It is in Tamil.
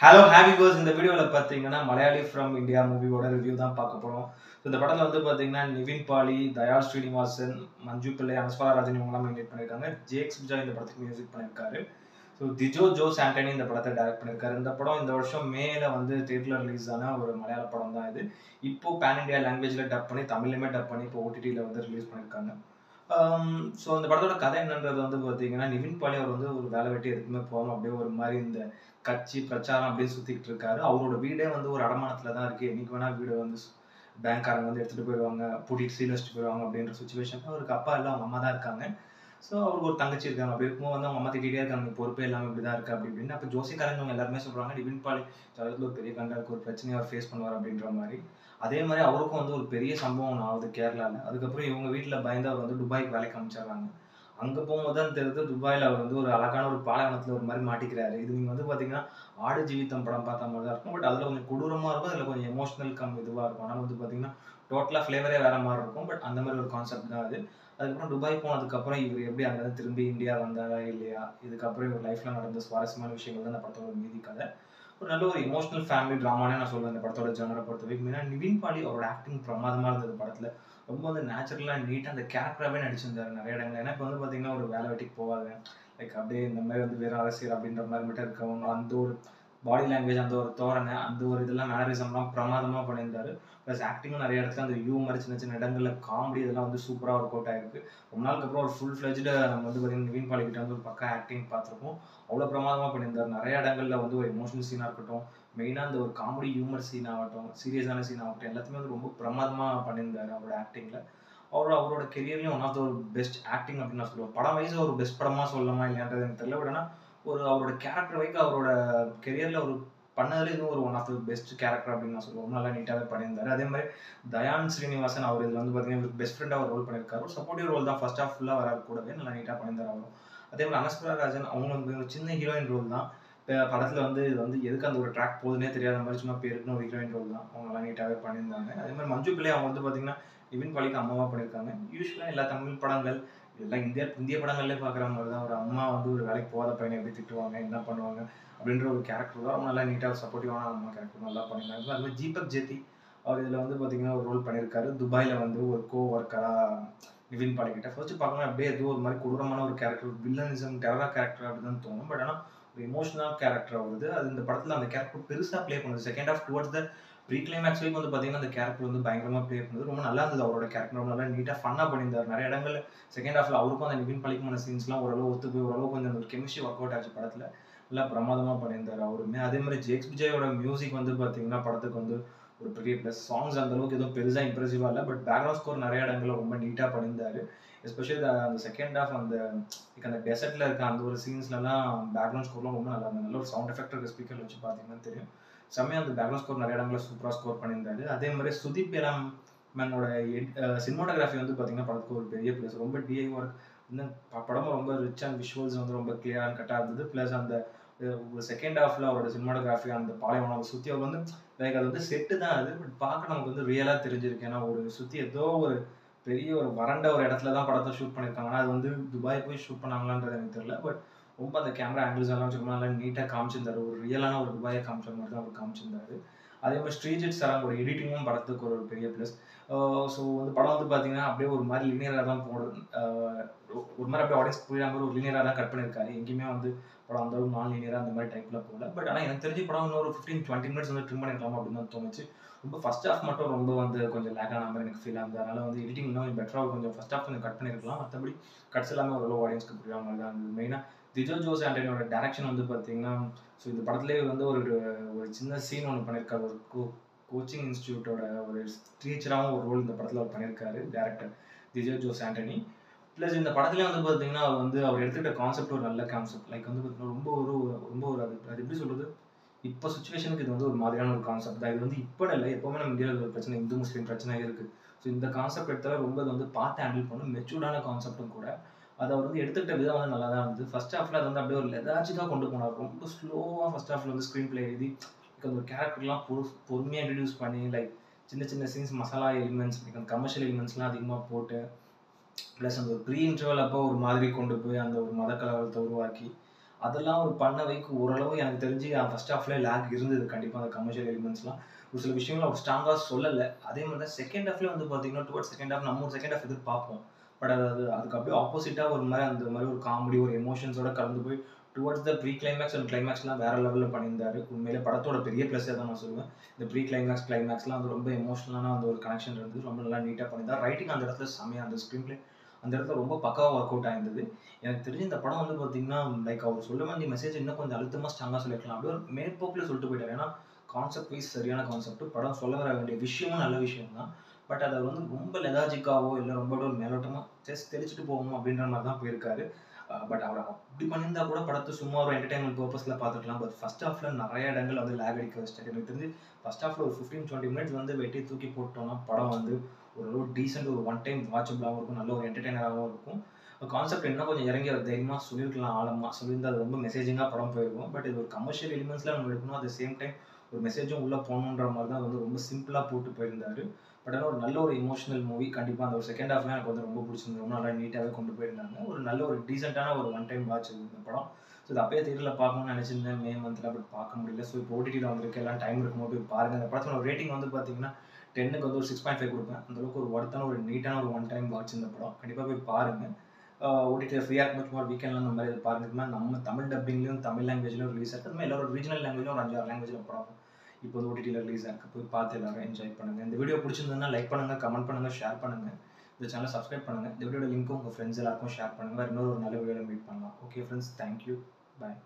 ஹலோ ஹாப்பி பர்ஸ் இந்த வீடியோவில் பார்த்தீங்கன்னா மலையாளி ஃப்ரம் இந்தியா மூவியோட ரிவ்யூ தான் பார்க்க போகிறோம். ஸோ இந்த படத்தில் வந்து பார்த்தீங்கன்னா நிவின் பாலி, தயாள் ஸ்ரீனிவாசன், மஞ்சு பிள்ளை, அனுஸ்வரா ராஜன் இவங்கெல்லாம் இன்வைட் பண்ணியிருக்காங்க. ஜேக்ஸ் விஜய் இந்த படத்துக்கு மியூசிக் பண்ணியிருக்காரு. ஸோ திஜோ ஜோஸ் ஆண்டனி இந்த படத்தை டைரக்ட் பண்ணியிருக்காரு. இந்த படம் இந்த வருஷம் மேல வந்து தியேட்டரில் ரிலீஸ் ஆன ஒரு மலையாள படம் தான் இது. இப்போ பேன் இண்டியா லாங்குவேஜில் டப் பண்ணி தமிழ்லையுமே டப் பண்ணி இப்போ ஓடிடியில் வந்து ரிலீஸ் பண்ணியிருக்காங்க. ஸோ இந்த படத்தோட கதை என்னன்றது வந்து பார்த்தீங்கன்னா நிவின் பாலி அவர் வந்து ஒரு வேலை வெட்டி எதுக்குமே போகாமல் அப்படியே ஒரு மாதிரி இந்த கட்சி பிரச்சாரம் அப்படியே சுற்றிக்கிட்டு இருக்காரு. அவரோட வீடே வந்து ஒரு அடமானத்தில் தான் இருக்குது. என்னைக்கு வேணால் வீடை வந்து பேங்க்காரங்க வந்து எடுத்துகிட்டு போயிடுவாங்க, பூட்டிட்டு சீல் வச்சுட்டு போயிடுவாங்க அப்படின்ற சுச்சுவேஷன். அவருக்கு அப்பா இல்லை, அவங்க அம்மா தான் இருக்காங்க. ஸோ அவருக்கு ஒரு தங்கச்சி இருக்காங்க. அப்படி இருக்கும்போது வந்து அவங்க அம்மா திட்டிகிட்டே இருக்காங்க, பொறுப்பே இல்லாமல் இப்படி தான் இருக்குது அப்படி இப்படின்னு. அப்போ ஜோசிக்காரங்க எல்லாருமே சொல்கிறாங்க நிவின் பாலி ஜகத்தில் ஒரு பெரிய கண்டாருக்கு ஒரு பிரச்சனையை அவர் ஃபேஸ் பண்ணுவார் அப்படின்ற மாதிரி. அதே மாதிரி அவருக்கும் வந்து ஒரு பெரிய சம்பவம் ஒன்று ஆகுது கேரளாவில். அதுக்கப்புறம் இவங்க வீட்டில் பயந்து அவர் வந்து துபாய்க்கு வேலைக்கு அமைச்சிடுறாங்க. அங்கே போகும்போது தான் தெரியுது துபாயில் அவர் வந்து ஒரு அழகான ஒரு பாலைவனத்தில் ஒரு மாதிரி மாட்டிக்கிறாரு. இது நீங்கள் வந்து பார்த்தீங்கன்னா ஆடு ஜீவிதம் படம் பார்த்த மாதிரி தான் இருக்கும். பட் அதில் கொஞ்சம் கொடூரமாக இருக்கும், அதில் கொஞ்சம் எமோஷனல் இதுவாக இருக்கும். ஆனால் வந்து பார்த்தீங்கன்னா டோட்டலாக ஃப்ளேவரே வேறு மாதிரி இருக்கும். பட் அந்த மாதிரி ஒரு கான்செப்ட் தான் அது. அதுக்கப்புறம் துபாய் போனதுக்கப்புறம் இவர் எப்படி அங்கேருந்து திரும்பி இந்தியா வந்தாரா இல்லையா, இதுக்கப்புறம் இவர் லைஃப்பில் நடந்த சுவாரஸ்யமான விஷயங்கள் தான் இந்த படத்தோட மீதி கதை. ஒரு நல்ல ஒரு எமோஷனல் ஃபேமிலி ட்ராமானே நான் சொல்லுவேன் இந்த படத்தோட ஜானரை பொறுத்த வரைக்கும். மெயினாக நிவின் பாலி அவரோட ஆக்டிங் பிரமாதமாக இருந்தது படத்தில். ரொம்ப வந்து நேச்சுரலாக நீட்டாக அந்த கேரக்டராகவே நடிச்சிருந்தார் நிறைய இடங்கள். ஏன்னா இப்போ வந்து பார்த்தீங்கன்னா ஒரு வேலை வெட்டிக்கு போவாங்க, லைக் அப்படியே இந்த மாதிரி வந்து வேறு அரசியல் அப்படின்ற மாதிரி மட்டும் இருக்கவங்க அந்த ஒரு பாடி லாங்குவேஜ், அந்த ஒரு தோரணை, அந்த ஒரு இதெல்லாம் மேனரிசம்லாம் பிரமாதமாக பண்ணியிருந்தாரு. ப்ளஸ் ஆக்டிங்கும் நிறைய இடத்துல அந்த ஹியூமர், சின்ன சின்ன இடங்களில் காமெடி இதெல்லாம் வந்து சூப்பராக ஒர்க் அவுட் ஆயிருக்கு. ரொம்ப நாளுக்கு அப்புறம் ஒரு ஃபுல் ஃப்ளெஜ்டு நம்ம வந்து பார்த்தீங்கன்னா நிவின் பாலி கிட்ட வந்து ஒரு பக்கா ஆக்டிங் பார்த்துருப்போம். அவ்வளோ பிரமாதமாக பண்ணியிருந்தார். நிறைய இடங்களில் வந்து ஒரு எமோஷனல் சீனாக இருக்கட்டும், மெயினாக அந்த ஒரு காமெடி ஹியூமர் சீன் ஆகட்டும், சீரியஸான சீன் ஆகட்டும், எல்லாத்தையுமே வந்து ரொம்ப பிரமாதமாக பண்ணியிருந்தார் அவரோட ஆக்டிங்கில். அவரோட கெரியர்லேயும் ஒன் ஆஃப் த ஒரு பெஸ்ட் ஆக்டிங் அப்படின்னு நான் சொல்லுவேன். படம் வைஸ் ஒரு பெஸ்ட் படமாக சொல்லலாமா இல்லையான்றது எனக்கு தெரியல. பட் ஆனால் ஒரு அவரோட கேரக்டர் வைக்க அவரோட கெரியரில் ஒரு பண்ணதுல இதுவும் ஒரு one of the best character அப்படின்னு நான் சொல்லுவேன். நல்லா நீட்டாகவே பண்ணியிருந்தாரு. அதே மாதிரி தயான் ஸ்ரீனிவாசன் அவர் இதில் வந்து பார்த்தீங்கன்னா பெஸ்ட் ஃப்ரெண்டாக ஒரு ரோல் பண்ணியிருக்காரு. ஒரு சப்போர்ட்டிவ் ரோல் தான், ஃபர்ஸ்ட் ஹாஃப் ஃபுல்லாக வராது கூடவே நல்லா நீட்டாக பண்ணியிருந்தார் அவரும். அதே மாதிரி அனுஸ்வரா ராஜன் அவங்க வந்து ஒரு சின்ன ஹீரோயின் ரோல் தான். படத்தில் வந்து இது வந்து எதுக்கு அந்த ஒரு ட்ராக் போகுதுன்னே தெரியாத மாதிரி சும்மா பேருக்குன்னு ஒரு ஹீரோயின் ரோல் தான். அவங்க நல்லா நீட்டாகவே பண்ணியிருந்தாங்க. அதே மாதிரி மஞ்சு பிள்ளை அவங்க வந்து பார்த்தீங்கன்னா நிவின் பாலிக்கு அம்மாவாக பண்ணியிருக்காங்க. யூஸ்வலாக எல்லா தமிழ் படங்கள் எல்லாம் இந்திய படங்கள்லேயே பார்க்குற மாதிரி தான். ஒரு அம்மா வந்து ஒரு வேலைக்கு போகாத பையனை எப்படி திட்டுவாங்க, என்ன பண்ணுவாங்க அப்படின்ற ஒரு கேரக்டர் தான். நல்லா நீட்டாக சப்போர்ட்டிவான அம்மா கேரக்டர் நல்லா பண்ணியிருந்தாங்க. அது மாதிரி தீபக் ஜெத்தி அவர் இதில் வந்து பார்த்தீங்கன்னா ஒரு ரோல் பண்ணியிருக்காரு. துபாயில் வந்து ஒரு ஒர்க்கராக நிவின் பாலி கிட்ட ஃபர்ஸ்ட் பார்க்கணும் அப்படியே ஏதோ ஒரு மாதிரி கொடூரமான ஒரு கேரக்டர், வில்லனிசம் டெரரா கேரக்டர் அப்படின்னு தோணும். பட் ஆனால் ஒரு எமோஷனல் கேரக்டர் வருது. அது இந்த படத்தில் அந்த கேரக்டர் பெருசாக ப்ளே பண்ணுது. Second half towards the pre climax வரைக்கும் வந்து பார்த்தீங்கன்னா அந்த கேரக்டர் வந்து பயங்கரமாக ப்ளே பண்ணுது. ரொம்ப நல்லா இருந்தது. அவரோட கேரக்டர் ரொம்ப நல்லா நீட்டாக ஃபன்னாக பண்ணியிருந்தார். நிறைய இடங்களில் செகண்ட் ஹாஃபில் அவருக்கும் அந்த நிவின் பாலிக்குமான சீன்ஸ்லாம் ஓரளவு ஒத்து போய் ஓரளவு கொஞ்சம் அந்த கெமிஸ்ட்ரி ஒர்க் அவுட் ஆச்சு படத்தில். நல்லா பிரமாதமாக பண்ணியிருந்தார் அவருமே. அதே மாதிரி ஜேக்ஸ் விஜயோட மியூசிக் வந்து பார்த்தீங்கன்னா படத்துக்கு வந்து ஒரு பெரிய ப்ளஸ். சாங்ஸ் அந்த அளவுக்கு எதுவும் பெருசாக இம்ப்ரெசிவாக இல்லை. பட் பேக்ரவுண்ட் ஸ்கோர் நிறைய இடங்களில் ரொம்ப நீட்டாக பண்ணியிருந்தார். எஸ்பெஷலி அந்த செகண்ட் ஹாஃப் அந்த டெசர்ட்டில் இருக்க அந்த ஒரு சீன்ஸ்லாம் பேக்ரவுண்ட் ஸ்கோர்லாம் ரொம்ப நல்லா இருந்தது. நல்ல ஒரு சவுண்ட் எஃபெக்ட் இருக்க ஸ்பீக்கர் வச்சு பார்த்தீங்கன்னா தெரியும். செம்மையாக அந்த பேக்ரவுண்ட் ஸ்கோர் நிறைய இடங்களில் சூப்பராக ஸ்கோர் பண்ணியிருந்தாரு. அதே மாதிரி சுதீப் மேனோட சினிமாட்டோகிராஃபி வந்து பார்த்தீங்கன்னா படத்துக்கு ஒரு பெரிய ப்ளஸ். ரொம்ப டிஐ ஒர்க் இன்னும் படம் ரொம்ப ரிச் அண்ட் விஷுவல்ஸ் வந்து ரொம்ப கிளியர் அண்ட் கட்டாக இருந்தது. ப்ளஸ் அந்த செகண்ட் ஹாஃபில் அவரோட சினிமாட்டோகிராஃபி அந்த பாலைவனம் சுற்றி அவர் வந்து லைக் அது வந்து செட்டு தான் அது. பட் பார்க்க நமக்கு வந்து ரியலாக தெரிஞ்சிருக்கு. ஏன்னா ஒரு சுற்றி ஏதோ ஒரு பெரிய ஒரு வறண்ட ஒரு இடத்துல தான் படத்தை ஷூட் பண்ணியிருக்காங்க. ஆனால் அது வந்து துபாய் போய் ஷூட் பண்ணாங்களான்றது எனக்கு தெரியல. பட் ரொம்ப அந்த கேமரா ஆங்கிள்ஸ் எல்லாம் சும்மா நல்லா நீட்டாக காமிச்சிருந்தாரு. ஒரு ரியலான ஒரு துபாயை காமிச்ச மாதிரி தான் அவர் காமிச்சிருந்தாரு. அதே மாதிரி ஸ்ரீஜித் சராங்கோட எடிட்டிங்கும் படத்துக்கு ஒரு பெரிய ப்ளஸ். ஸோ வந்து படம் வந்து பார்த்தீங்கன்னா அப்படியே ஒரு மாதிரி லீனியராக தான் போடுது. ஒரு மாதிரி அப்படியே ஆடியன்ஸ் புரியாத மாதிரி ஒரு லீனியராக தான் கட் பண்ணியிருக்காரு. எங்கேயுமே வந்து படம் அந்த அளவுக்கு நான் லீனியராக அந்த மாதிரி டைப்பில் போகல. பட் ஆனால் எனக்கு தெரிஞ்சு படம் இன்னொரு 15-20 மினிட்ஸ் வந்து ட்ரிம் பண்ணிருக்கலாம் அப்படின்னு தான் தோணுச்சு. ரொம்ப ஃபர்ஸ்ட் ஹாஃப் மட்டும் ரொம்ப வந்து கொஞ்சம் லேக் ஆன மாதிரி எனக்கு ஃபீல் ஆகுது. அதனால் வந்து எடிட்டிங் இன்னும் கொஞ்சம் பெட்டராக கொஞ்சம் ஃபர்ஸ்ட் ஹாஃப் கொஞ்சம் கட் பண்ணியிருக்கலாம். மற்றபடி கட்ஸ் எல்லாமே ஓரளவு ஆடியன்ஸ்க்கு புரியாத மாதிரி தான் இருந்தது. மெயினாக திஜோ ஜோஸ் ஆண்டனியோட டேரக்ஷன் வந்து பார்த்தீங்கன்னா ஸோ இந்த படத்துலேயே வந்து ஒரு சின்ன சீன் ஒன்று பண்ணியிருக்காரு. ஒரு கோச்சிங் இன்ஸ்டியூட்டோட ஒரு டீச்சராகவும் ஒரு ரோல் இந்த படத்தில் அவர் பண்ணியிருக்காரு director Tijo Jose Antony. Plus இந்த படத்துலேயே வந்து பார்த்தீங்கன்னா அவர் எடுத்துக்கிட்ட கான்செப்ட் ஒரு நல்ல கான்செப்ட். லைக் வந்து பார்த்தீங்கன்னா ரொம்ப ஒரு அது எப்படி சொல்கிறது, இப்போ சுச்சுவேஷனுக்கு இது வந்து ஒரு மாதிரியான ஒரு கான்செப்ட் தான். இது வந்து இப்போ இல்லை, எப்போவுமே நம்ம இந்தியாவில் ஒரு பிரச்சனை, இந்து முஸ்லீம் பிரச்சனை இருக்குது. ஸோ இந்த கான்செப்ட் எடுத்தாலும் ரொம்ப அது வந்து பார்த்து ஹேண்டில் பண்ணும், மெச்சூர்டான கான்செப்டும் கூட. அதை அவர் வந்து எடுத்துக்கிட்ட விதம் வந்து நல்லா தான் இருந்தது. ஃபர்ஸ்ட் ஹாஃபில் அது வந்து அப்படியே ஒரு லெதாச்சிக்காக கொண்டு போனார். ரொம்ப ஸ்லோவாக ஃபர்ஸ்ட் ஹாஃபில் வந்து ஸ்க்ரீன் பிளே எழுதி அந்த ஒரு கேரக்டர்லாம் பொறுமையாக இன்ட்ரடியூஸ் பண்ணி லைக் சின்ன சின்ன சீன்ஸ் மசாலா எலிமெண்ட்ஸ் அந்த கமர்ஷியல் எலிமெண்ட்ஸ்லாம் அதிகமாக போட்டு ப்ளஸ் அந்த ஒரு ப்ரீ இன்டர்வல் அப்போ ஒரு மாதிரி கொண்டு போய் அந்த ஒரு மத கலவரத்தை உருவாக்கி அதெல்லாம் ஒரு பண்ண வைக்கு ஓரளவு எனக்கு தெரிஞ்சு ஃபர்ஸ்ட் ஹாஃப்ல லேக் இருந்தது கண்டிப்பா அந்த கமர்ஷியல் எலிமெண்ட்ஸ்லாம். ஒரு சில விஷயங்கள அவர் ஸ்ட்ராங்கா சொல்லல. அதே மாரி தான் செகண்ட் ஹாஃப்ல வந்து பார்த்தீங்கன்னா, டுவர்ட்ஸ் செகண்ட் ஹாஃப் நம்ம ஒரு செகண்ட் ஹாஃப் எதிர்பார்ப்போம். பட் அதுக்கு அப்படியே ஆப்போசிட்டா ஒரு மாரி அந்த மாரி ஒரு காமெடி, ஒரு எமோஷன்ஸோட கலந்து போய் towards the pre climax and கிளைமாக்ஸ்லாம் வேற லெவல்ல பண்ணியிருந்தாரு. உண்மையிலே படத்தோட பெரிய ப்ளஸ்ஸே தான் நான் சொல்லுவேன். இந்த ப்ரீ கிளைமாக்ஸ், கிளைமாக்ஸ்லாம் வந்து ரொம்ப எமோஷனலான அந்த ஒரு கனெக்ஷன் இருந்தது. ரொம்ப நல்லா நீட்டா பண்ணியிருந்தார். ரைட்டிங் அந்த இடத்துல செம்மையா அந்த ஸ்க்ரீன் பிளே அந்த இடத்துல ரொம்ப பக்காவா ஒர்க் அவுட் ஆயிருந்தது. எனக்கு தெரிஞ்சு இந்த படம் வந்து பார்த்தீங்கன்னா, லைக் அவர் சொல்ல வேண்டிய மெசேஜ் இன்னும் கொஞ்சம் அழுத்தமா, ஸ்ட்ராங்கா சொல்லியிருக்கலாம். அப்படியே ஒரு மேற்போக்குல சொல்லிட்டு போயிட்டாரு. ஏன்னா, கான்செப்ட் வைஸ் சரியான கான்செப்ட். படம் சொல்ல வர வேண்டிய விஷயமும் நல்ல விஷயம் தான். பட் அத வந்து ரொம்ப லெதார்ஜிக்காவோ, இல்ல ரொம்ப அப்படியே ஒரு மேலோட்டமா ஜஸ்ட் தெளிச்சுட்டு போவோம் அப்படின்ற மாரி தான் போயிருக்காரு. பட் அவர் அப்படி பண்ணியிருந்தா கூட படத்த சும்மா ஒரு என்டர்டெயின்மென்ட் பர்ப்பஸ்ல பார்த்துருக்கலாம். பட் ஃபர்ஸ்ட் ஹாஃப்ல நெறைய இடங்கள்ல வந்து லேக் அடிக்க வச்சுட்டாரு. எனக்கு தெரிஞ்சு ஃபர்ஸ்ட் ஹாஃப்ல ஒரு 15, 20 மினிட்ஸ் வந்து வெட்டி தூக்கி போட்டோம்னா, படம் வந்து ஓரளவு டீசென்ட் ஒரு ஒன் டைம் வாட்சபிளாவும் இருக்கும். நல்ல ஒரு என்டர்டெய்னராவும் இருக்கும். கான்செப்ட் இன்னும் கொஞ்சம் இறங்கி அவர் தைரியமா சொல்லியிருக்கலாம் ஆழமா. சொல்லியிருந்தா அது ரொம்ப மெசேஜிங்கா படம் போயிருக்கும். பட் இது ஒரு கமர்ஷியல் எலிமெண்ட்ஸ்ல நம்ம எடுக்கணும். அட் த சேம் டைம் ஒரு மெசேஜும் உள்ள போகணுன்ற மாரி தான் வந்து ரொம்ப சிம்பிளா போட்டு போயிருந்தாரு. பட் ஆனா ஒரு நல்ல ஒரு எமோஷனல் மூவி. கண்டிப்பா அந்த ஒரு செகண்ட் ஹாஃப்லாம் எனக்கு வந்து ரொம்ப பிடிச்சிருந்தது. ரொம்ப நல்லா நீட்டாவே கொண்டு போயிருந்தாங்க. ஒரு நல்ல ஒரு டீசென்ட்டான ஒரு ஒன் டைம் வாட்ச் இது இந்த படம். ஸோ இத அப்பயே தியேட்டர்ல பார்க்கணும்னு நெனச்சிருந்தேன் மே மந்த்ல. பட் பார்க்க முடியல. ஸோ இப்போ ஓடிடில வந்திருக்கு. எல்லாம் டைம் இருக்கும்போது போய் பாருங்க. இந்த படத்தோட ரேட்டிங் வந்து பார்த்தீங்கன்னா, 10க்கு வந்து ஒரு 6.5 குடுப்பேன். அந்த அளவுக்கு ஒரு ஒர்த்தான ஒரு நீட்டான ஒரு ஒன் டைம் வாட்ச் இந்த படம். கண்டிப்பா போய் பாருங்க. ஓடிடில ஃப்ரீயா இருக்கும்போது சும்மா வீக்கெண்ட்ல அந்த மாரி பாருங்க. இது மாரி நம்ம தமிழ் டப்பிங்லயும், தமிழ் லாங்குவேஜ்லயும் ரிலீஸ் ஆயிருக்கு. அது மாரி எல்லாரோட ரீஜனல் லாங்குவேஜ்லயும் ஒரு 5, 6 லாங்குவேஜ்ல படம் இப்போ வந்து ஓடிடில ரிலீஸ் ஆயிருக்கு. போய் பார்த்து எல்லாரும் என்ஜாய் பண்ணுங்க. இந்த வீடியோ பிடிச்சிருந்ததுன்னா லைக் பண்ணுங்க, கமெண்ட் பண்ணுங்க, ஷேர் பண்ணுங்க. இந்த சேனல சப்ஸ்கிரைப் பண்ணுங்க. இந்த வீடியோட லிங்க்கும் உங்க ஃப்ரெண்ட்ஸ் எல்லாருக்கும் ஷேர் பண்ணுங்க. வேற இன்னொரு ஒரு நல்ல வீடியோல மீட் பண்ணலாம். Okay friends, thank you. Bye.